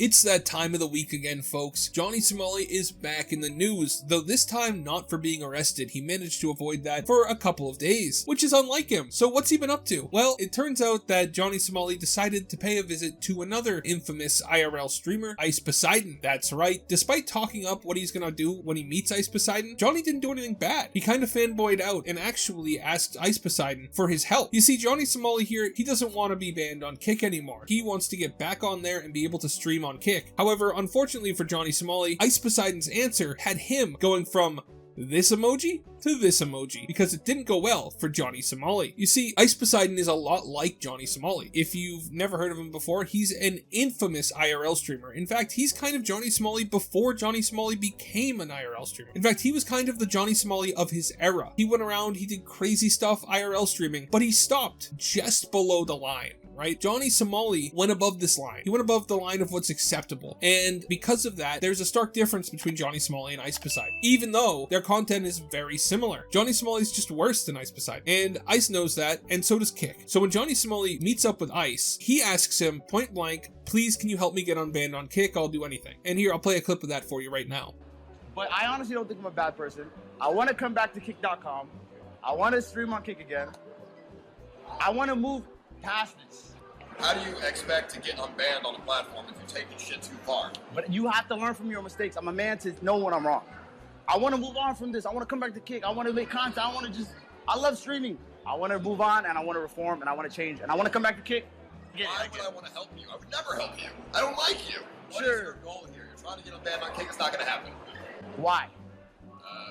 It's that time of the week again, folks. Johnny Somali is back in the news, though this time not for being arrested. He managed to avoid that for a couple of days, which is unlike him. So what's he been up to? Well, it turns out that Johnny Somali decided to pay a visit to another infamous IRL streamer, Ice Poseidon. That's right, despite talking up what he's gonna do when he meets Ice Poseidon, Johnny didn't do anything bad. He kind of fanboyed out and actually asked Ice Poseidon for his help. You see, Johnny Somali here, he doesn't want to be banned on Kick anymore. He wants to get back on there and be able to stream on Kick. However, unfortunately for Johnny Somali, Ice Poseidon's answer had him going from this emoji to this emoji, because it didn't go well for Johnny Somali. You see, Ice Poseidon is a lot like Johnny Somali. If you've never heard of him before, he's an infamous IRL streamer. In fact, he's kind of Johnny Somali before Johnny Somali became an IRL streamer. In fact, he was kind of the Johnny Somali of his era. He went around, he did crazy stuff IRL streaming, but he stopped just below the line. Right? Johnny Somali went above this line. He went above the line of what's acceptable. And because of that, there's a stark difference between Johnny Somali and Ice Poseidon, even though their content is very similar. Johnny Somali is just worse than Ice Poseidon. And Ice knows that, and so does Kick. So when Johnny Somali meets up with Ice, he asks him point blank, please, can you help me get unbanned on Kick? I'll do anything. And here, I'll play a clip of that for you right now. But I honestly don't think I'm a bad person. I want to come back to Kick.com. I want to stream on Kick again. I want to move past this. How do you expect to get unbanned on a platform if you're taking shit too far? But you have to learn from your mistakes. I'm a man to know when I'm wrong. I want to move on from this. I want to come back to Kick. I want to make content. I love streaming. I want to move on, and I want to reform, and I want to change, and I want to come back to Kick. Why would I want to help you? I would never help you. I don't like you. What is your goal here? You're trying to get unbanned on Kick. It's not going to happen. Why?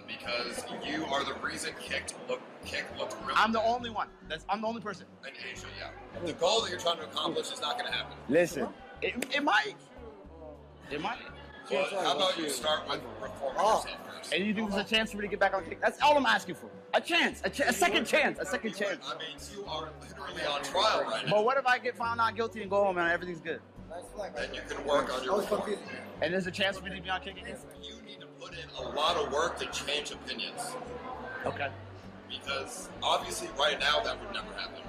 Because you are the reason Kick looked really I'm the only one. I'm the only person. In Asia, yeah. The goal that you're trying to accomplish is not going to happen. Listen, it might. It might. Well, how about you start with reforming yourself first? And you think there's a chance for me to get back on Kick? That's all I'm asking for. A chance. A second chance. A second chance. I mean, you are literally on trial right now. But what if I get found not guilty and go home and everything's good? Then you can work on your reform. And there's a chance for me to be on Kick again? You need to put in a lot of work to change opinions. Okay. Because obviously right now that would never happen.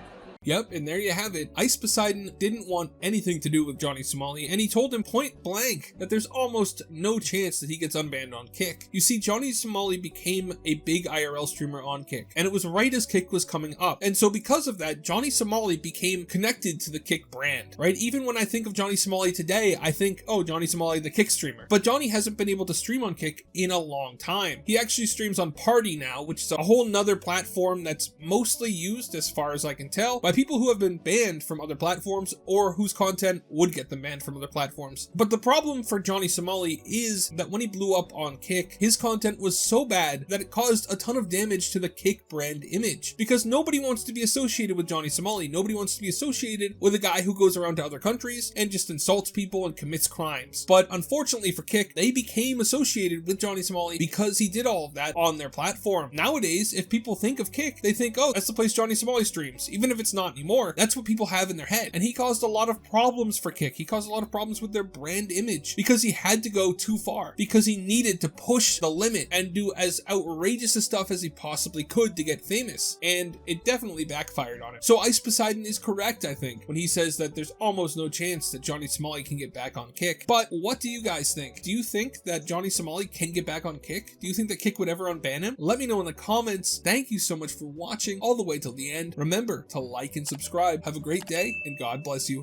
Yep, and there you have it. Ice Poseidon didn't want anything to do with Johnny Somali, and he told him point blank that there's almost no chance that he gets unbanned on Kick. You see, Johnny Somali became a big IRL streamer on Kick, and it was right as Kick was coming up. And so because of that, Johnny Somali became connected to the Kick brand, right? Even when I think of Johnny Somali today, I think, oh, Johnny Somali, the Kick streamer. But Johnny hasn't been able to stream on Kick in a long time. He actually streams on Party now, which is a whole nother platform that's mostly used, as far as I can tell, by people who have been banned from other platforms or whose content would get them banned from other platforms. But the problem for Johnny Somali is that when he blew up on Kick, his content was so bad that it caused a ton of damage to the Kick brand image, because nobody wants to be associated with Johnny Somali. Nobody wants to be associated with a guy who goes around to other countries and just insults people and commits crimes. But unfortunately for Kick, they became associated with Johnny Somali because he did all of that on their platform. Nowadays, if people think of Kick, they think, oh, that's the place Johnny Somali streams, even if it's not anymore. That's what people have in their head. And he caused a lot of problems for Kick. He caused a lot of problems with their brand image because he had to go too far, because he needed to push the limit and do as outrageous a stuff as he possibly could to get famous. And it definitely backfired on him. So Ice Poseidon is correct, I think, when he says that there's almost no chance that Johnny Somali can get back on Kick. But what do you guys think? Do you think that Johnny Somali can get back on Kick? Do you think that Kick would ever unban him? Let me know in the comments. Thank you so much for watching all the way till the end. Remember to like and subscribe. Have a great day, and God bless you.